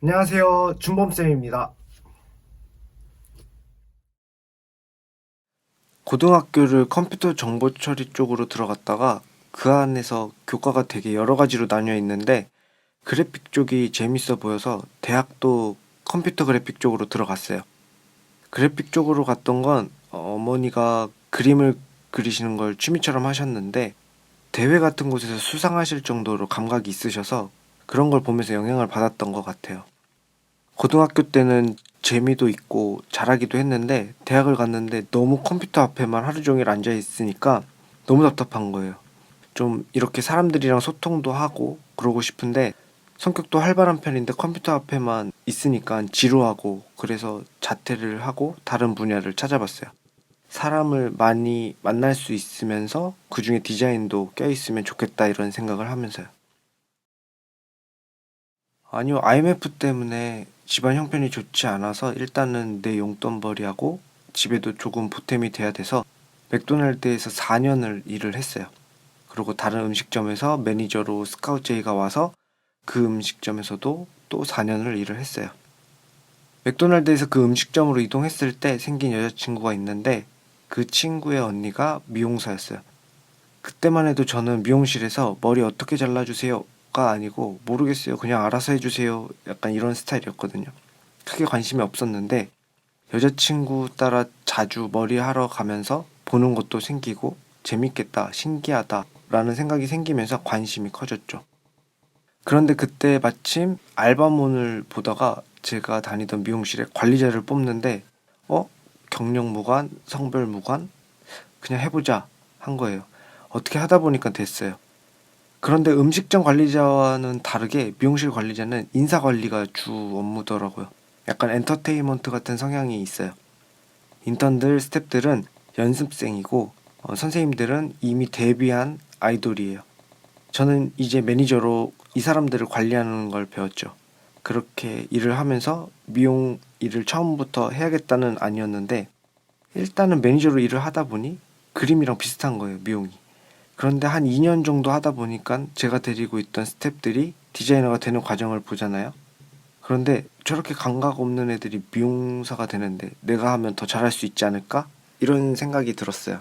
안녕하세요. 준범쌤입니다. 고등학교를 컴퓨터 정보 처리 쪽으로 들어갔다가 그 안에서 교과가 되게 여러 가지로 나뉘어 있는데 그래픽 쪽이 재밌어 보여서 대학도 컴퓨터 그래픽 쪽으로 들어갔어요. 그래픽 쪽으로 갔던 건 어머니가 그림을 그리시는 걸 취미처럼 하셨는데 대회 같은 곳에서 수상하실 정도로 감각이 있으셔서 그런 걸 보면서 영향을 받았던 것 같아요. 고등학교 때는 재미도 있고 잘하기도 했는데 대학을 갔는데 너무 컴퓨터 앞에만 하루 종일 앉아 있으니까 너무 답답한 거예요. 좀 이렇게 사람들이랑 소통도 하고 그러고 싶은데 성격도 활발한 편인데 컴퓨터 앞에만 있으니까 지루하고 그래서 자퇴를 하고 다른 분야를 찾아봤어요. 사람을 많이 만날 수 있으면서 그중에 디자인도 껴있으면 좋겠다 이런 생각을 하면서요. 아니요, IMF 때문에 집안 형편이 좋지 않아서 일단은 내 용돈벌이하고 집에도 조금 보탬이 돼야 돼서 맥도날드에서 4년을 일을 했어요. 그리고 다른 음식점에서 매니저로 스카우트 제의가 와서 그 음식점에서도 또 4년을 일을 했어요. 맥도날드에서 그 음식점으로 이동했을 때 생긴 여자친구가 있는데 그 친구의 언니가 미용사였어요. 그때만 해도 저는 미용실에서 머리 어떻게 잘라주세요가 아니고 모르겠어요. 그냥 알아서 해주세요. 약간 이런 스타일이었거든요. 크게 관심이 없었는데 여자친구 따라 자주 머리 하러 가면서 보는 것도 생기고 재밌겠다, 신기하다 라는 생각이 생기면서 관심이 커졌죠. 그런데 그때 마침 알바몬을 보다가 제가 다니던 미용실에 관리자를 뽑는데 어? 경력 무관, 성별 무관? 그냥 해보자 한 거예요. 어떻게 하다 보니까 됐어요. 그런데 음식점 관리자와는 다르게 미용실 관리자는 인사 관리가 주 업무더라고요. 약간 엔터테인먼트 같은 성향이 있어요. 인턴들, 스태프들은 연습생이고 선생님들은 이미 데뷔한 아이돌이에요. 저는 이제 매니저로 이 사람들을 관리하는 걸 배웠죠. 그렇게 일을 하면서 미용 일을 처음부터 해야겠다는 아니었는데 일단은 매니저로 일을 하다 보니 그림이랑 비슷한 거예요, 미용이. 그런데 한 2년 정도 하다 보니까 제가 데리고 있던 스태프들이 디자이너가 되는 과정을 보잖아요. 그런데 저렇게 감각 없는 애들이 미용사가 되는데 내가 하면 더 잘할 수 있지 않을까? 이런 생각이 들었어요.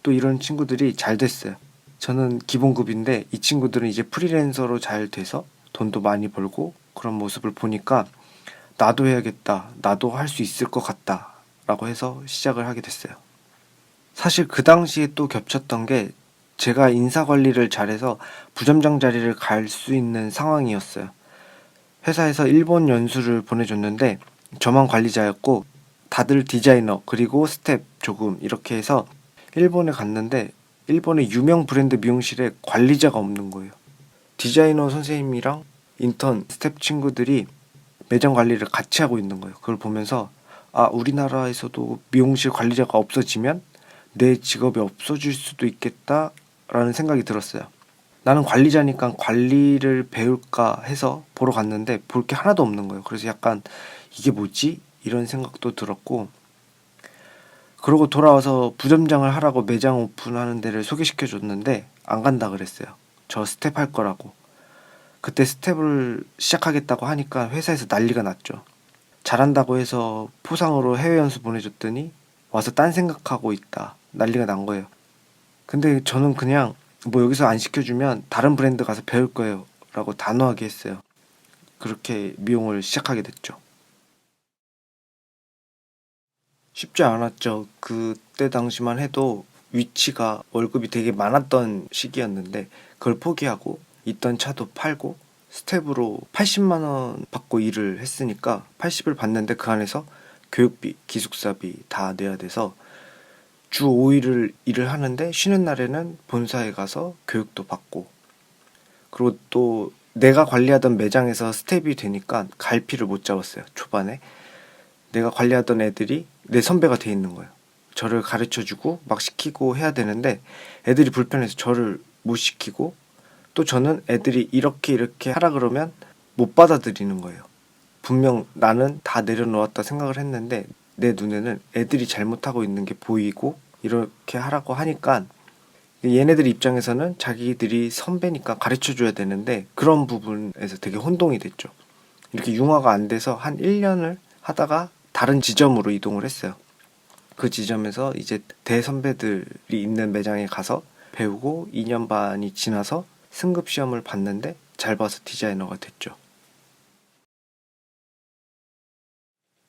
또 이런 친구들이 잘 됐어요. 저는 기본급인데 이 친구들은 이제 프리랜서로 잘 돼서 돈도 많이 벌고 그런 모습을 보니까 나도 해야겠다. 나도 할 수 있을 것 같다. 라고 해서 시작을 하게 됐어요. 사실 그 당시에 또 겹쳤던 게 제가 인사 관리를 잘해서 부점장 자리를 갈 수 있는 상황이었어요. 회사에서 일본 연수를 보내줬는데 저만 관리자였고 다들 디자이너 그리고 스텝 조금 이렇게 해서 일본에 갔는데 일본의 유명 브랜드 미용실에 관리자가 없는 거예요. 디자이너 선생님이랑 인턴 스텝 친구들이 매장 관리를 같이 하고 있는 거예요. 그걸 보면서 아, 우리나라에서도 미용실 관리자가 없어지면 내 직업이 없어질 수도 있겠다라는 생각이 들었어요. 나는 관리자니까 관리를 배울까 해서 보러 갔는데 볼 게 하나도 없는 거예요. 그래서 약간 이게 뭐지? 이런 생각도 들었고 그러고 돌아와서 부점장을 하라고 매장 오픈하는 데를 소개시켜 줬는데 안 간다 그랬어요. 저 스텝 할 거라고. 그때 스텝을 시작하겠다고 하니까 회사에서 난리가 났죠. 잘한다고 해서 포상으로 해외 연수 보내줬더니 와서 딴 생각하고 있다. 난리가 난 거예요. 근데 저는 그냥 뭐 여기서 안 시켜주면 다른 브랜드 가서 배울 거예요. 라고 단호하게 했어요. 그렇게 미용을 시작하게 됐죠. 쉽지 않았죠. 그때 당시만 해도 위치가 월급이 되게 많았던 시기였는데 그걸 포기하고 있던 차도 팔고 스텝으로 80만 원 받고 일을 했으니까 80을 받는데 그 안에서 교육비, 기숙사비 다 내야 돼서 주 5일을 일을 하는데 쉬는 날에는 본사에 가서 교육도 받고 그리고 또 내가 관리하던 매장에서 스텝이 되니까 갈피를 못 잡았어요. 초반에 내가 관리하던 애들이 내 선배가 돼 있는 거예요. 저를 가르쳐주고 막 시키고 해야 되는데 애들이 불편해서 저를 못 시키고 또 저는 애들이 이렇게 이렇게 하라 그러면 못 받아들이는 거예요. 분명 나는 다 내려놓았다 생각을 했는데 내 눈에는 애들이 잘못하고 있는 게 보이고 이렇게 하라고 하니까 얘네들 입장에서는 자기들이 선배니까 가르쳐줘야 되는데 그런 부분에서 되게 혼동이 됐죠. 이렇게 융화가 안 돼서 한 1년을 하다가 다른 지점으로 이동을 했어요. 그 지점에서 이제 대선배들이 있는 매장에 가서 배우고 2년 반이 지나서 승급 시험을 봤는데 잘 봐서 디자이너가 됐죠.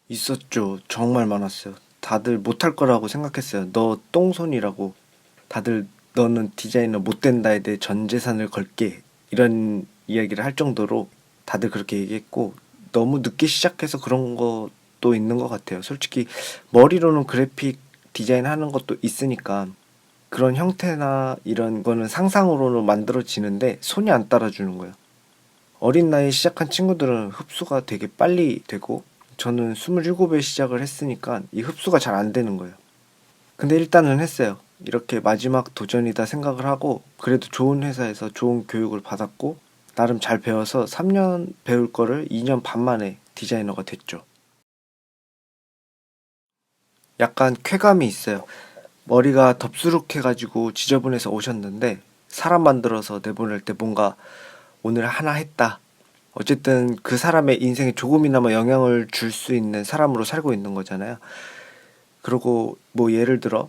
있었죠. 정말 많았어요. 다들 못할 거라고 생각했어요. 너 똥손이라고. 다들 너는 디자이너 못 된다에 대해 전 재산을 걸게. 이런 이야기를 할 정도로 다들 그렇게 얘기했고, 너무 늦게 시작해서 그런 것도 있는 것 같아요. 솔직히 머리로는 그래픽 디자인 하는 것도 있으니까 그런 형태나 이런 거는 상상으로는 만들어지는데 손이 안 따라주는 거예요. 어린 나이에 시작한 친구들은 흡수가 되게 빨리 되고, 저는 27에 시작을 했으니까 이 흡수가 잘 안 되는 거예요. 근데 일단은 했어요. 이렇게 마지막 도전이다 생각을 하고, 그래도 좋은 회사에서 좋은 교육을 받았고 나름 잘 배워서 3년 배울 거를 2년 반 만에 디자이너가 됐죠. 약간 쾌감이 있어요. 머리가 덥수룩해가지고 지저분해서 오셨는데 사람 만들어서 내보낼 때 뭔가 오늘 하나 했다. 어쨌든 그 사람의 인생에 조금이나마 영향을 줄 수 있는 사람으로 살고 있는 거잖아요. 그리고 뭐 예를 들어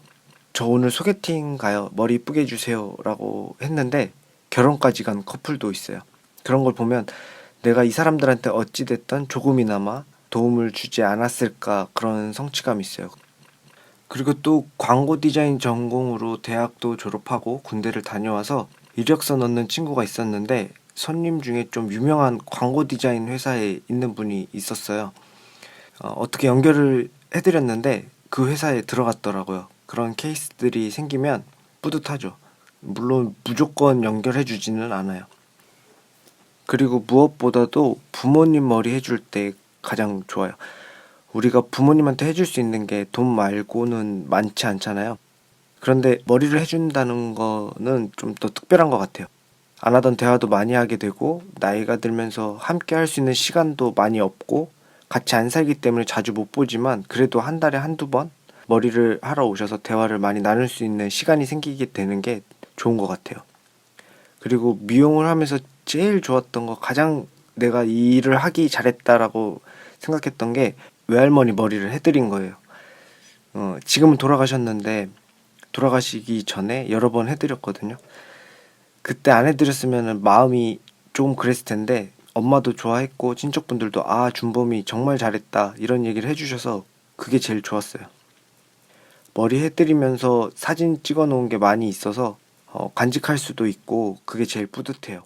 저 오늘 소개팅 가요. 머리 이쁘게 해주세요. 라고 했는데 결혼까지 간 커플도 있어요. 그런 걸 보면 내가 이 사람들한테 어찌됐든 조금이나마 도움을 주지 않았을까 그런 성취감이 있어요. 그리고 또 광고 디자인 전공으로 대학도 졸업하고 군대를 다녀와서 이력서 넣는 친구가 있었는데 손님 중에 좀 유명한 광고 디자인 회사에 있는 분이 있었어요. 어떻게 연결을 해드렸는데 그 회사에 들어갔더라고요. 그런 케이스들이 생기면 뿌듯하죠. 물론 무조건 연결해주지는 않아요. 그리고 무엇보다도 부모님 머리 해줄 때 가장 좋아요. 우리가 부모님한테 해줄 수 있는 게 돈 말고는 많지 않잖아요. 그런데 머리를 해준다는 거는 좀 더 특별한 것 같아요. 안 하던 대화도 많이 하게 되고, 나이가 들면서 함께 할 수 있는 시간도 많이 없고, 같이 안 살기 때문에 자주 못 보지만 그래도 한 달에 한두 번 머리를 하러 오셔서 대화를 많이 나눌 수 있는 시간이 생기게 되는 게 좋은 것 같아요. 그리고 미용을 하면서 제일 좋았던 거, 가장 내가 이 일을 하기 잘했다라고 생각했던 게 외할머니 머리를 해드린 거예요. 지금은 돌아가셨는데 돌아가시기 전에 여러 번 해드렸거든요. 그때 안 해드렸으면 마음이 조금 그랬을 텐데 엄마도 좋아했고 친척분들도 아 준범이 정말 잘했다 이런 얘기를 해주셔서 그게 제일 좋았어요. 머리 해드리면서 사진 찍어 놓은 게 많이 있어서 간직할 수도 있고 그게 제일 뿌듯해요.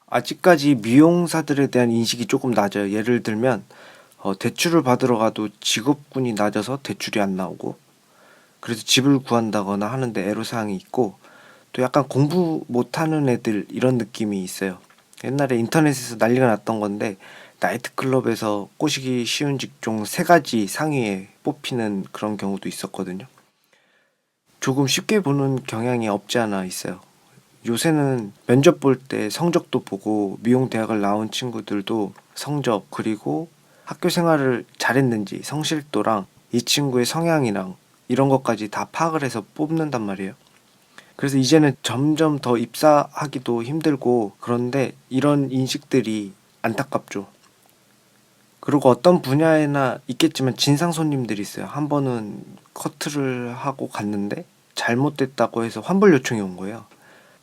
아직까지 미용사들에 대한 인식이 조금 낮아요. 예를 들면 대출을 받으러 가도 직업군이 낮아서 대출이 안 나오고, 그래서 집을 구한다거나 하는데 애로사항이 있고, 또 약간 공부 못하는 애들 이런 느낌이 있어요. 옛날에 인터넷에서 난리가 났던 건데 나이트클럽에서 꼬시기 쉬운 직종 3가지 상위에 뽑히는 그런 경우도 있었거든요. 조금 쉽게 보는 경향이 없지 않아 있어요. 요새는 면접 볼 때 성적도 보고, 미용 대학을 나온 친구들도 성적, 그리고 학교 생활을 잘했는지 성실도랑 이 친구의 성향이랑 이런 것까지 다 파악을 해서 뽑는단 말이에요. 그래서 이제는 점점 더 입사하기도 힘들고, 그런데 이런 인식들이 안타깝죠. 그리고 어떤 분야에나 있겠지만 진상 손님들이 있어요. 한 번은 커트를 하고 갔는데 잘못됐다고 해서 환불 요청이 온 거예요.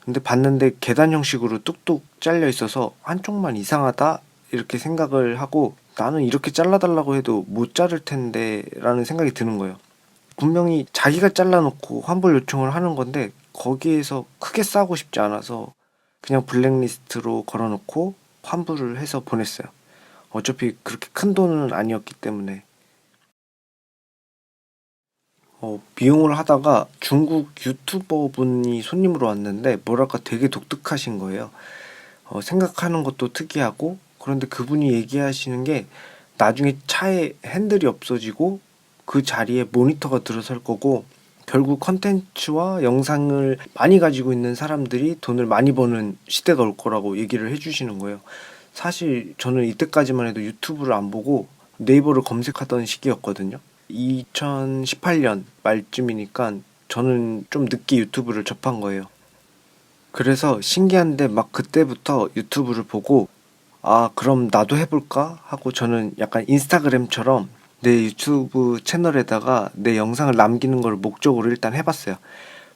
근데 봤는데 계단 형식으로 뚝뚝 잘려 있어서 한쪽만 이상하다 이렇게 생각을 하고, 나는 이렇게 잘라달라고 해도 못 자를 텐데 라는 생각이 드는 거예요. 분명히 자기가 잘라놓고 환불 요청을 하는 건데 거기에서 크게 싸우고 싶지 않아서 그냥 블랙리스트로 걸어놓고 환불을 해서 보냈어요. 어차피 그렇게 큰 돈은 아니었기 때문에. 미용을 하다가 중국 유튜버 분이 손님으로 왔는데 뭐랄까 되게 독특하신 거예요. 생각하는 것도 특이하고, 그런데 그분이 얘기하시는 게 나중에 차에 핸들이 없어지고 그 자리에 모니터가 들어설 거고, 결국 컨텐츠와 영상을 많이 가지고 있는 사람들이 돈을 많이 버는 시대가 올 거라고 얘기를 해주시는 거예요. 사실 저는 이때까지만 해도 유튜브를 안 보고 네이버를 검색하던 시기였거든요. 2018년 말쯤이니까 저는 좀 늦게 유튜브를 접한 거예요. 그래서 신기한데 막 그때부터 유튜브를 보고 아, 그럼 나도 해볼까? 하고 저는 약간 인스타그램처럼 내 유튜브 채널에다가 내 영상을 남기는 걸 목적으로 일단 해봤어요.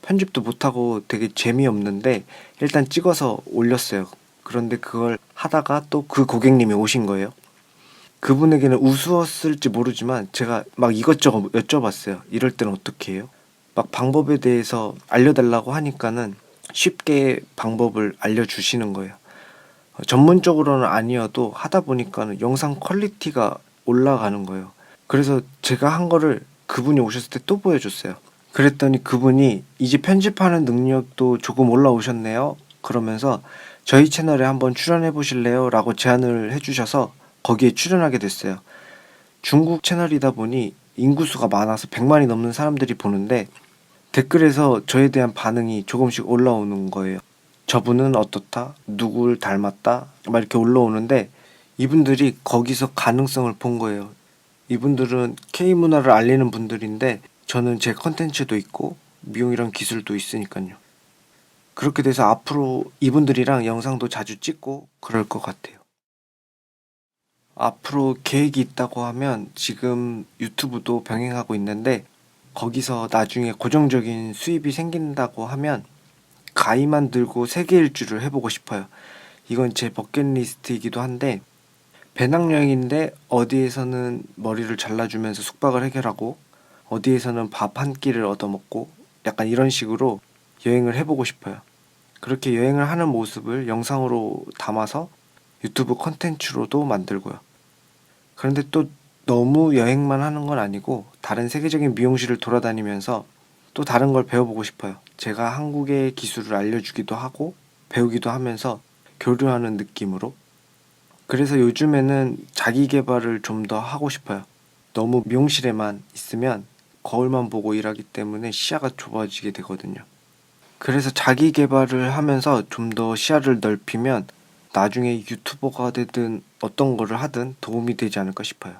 편집도 못하고 되게 재미없는데 일단 찍어서 올렸어요. 그런데 그걸 하다가 또 그 고객님이 오신 거예요. 그분에게는 우스웠을지 모르지만 제가 막 이것저것 여쭤봤어요. 이럴 때는 어떻게 해요? 막 방법에 대해서 알려달라고 하니까는 쉽게 방법을 알려주시는 거예요. 전문적으로는 아니어도 하다 보니까는 영상 퀄리티가 올라가는 거예요. 그래서 제가 한 거를 그분이 오셨을 때 또 보여줬어요. 그랬더니 그분이 이제 편집하는 능력도 조금 올라오셨네요. 그러면서 저희 채널에 한번 출연해 보실래요? 라고 제안을 해주셔서 거기에 출연하게 됐어요. 중국 채널이다 보니 인구수가 많아서 100만이 넘는 사람들이 보는데 댓글에서 저에 대한 반응이 조금씩 올라오는 거예요. 저분은 어떻다? 누굴 닮았다? 막 이렇게 올라오는데 이분들이 거기서 가능성을 본 거예요. 이분들은 K문화를 알리는 분들인데 저는 제 컨텐츠도 있고 미용이랑 기술도 있으니까요. 그렇게 돼서 앞으로 이분들이랑 영상도 자주 찍고 그럴 것 같아요. 앞으로 계획이 있다고 하면 지금 유튜브도 병행하고 있는데 거기서 나중에 고정적인 수입이 생긴다고 하면 가위만 들고 세계 일주를 해보고 싶어요. 이건 제 버킷리스트이기도 한데 배낭여행인데 어디에서는 머리를 잘라주면서 숙박을 해결하고 어디에서는 밥 한 끼를 얻어먹고 약간 이런 식으로 여행을 해보고 싶어요. 그렇게 여행을 하는 모습을 영상으로 담아서 유튜브 컨텐츠로도 만들고요. 그런데 또 너무 여행만 하는 건 아니고 다른 세계적인 미용실을 돌아다니면서 또 다른 걸 배워보고 싶어요. 제가 한국의 기술을 알려주기도 하고 배우기도 하면서 교류하는 느낌으로. 그래서 요즘에는 자기 개발을 좀 더 하고 싶어요. 너무 미용실에만 있으면 거울만 보고 일하기 때문에 시야가 좁아지게 되거든요. 그래서 자기 개발을 하면서 좀 더 시야를 넓히면 나중에 유튜버가 되든 어떤 거를 하든 도움이 되지 않을까 싶어요.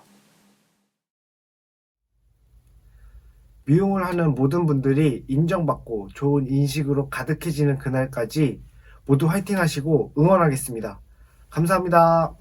미용을 하는 모든 분들이 인정받고 좋은 인식으로 가득해지는 그날까지 모두 화이팅 하시고 응원하겠습니다. 감사합니다.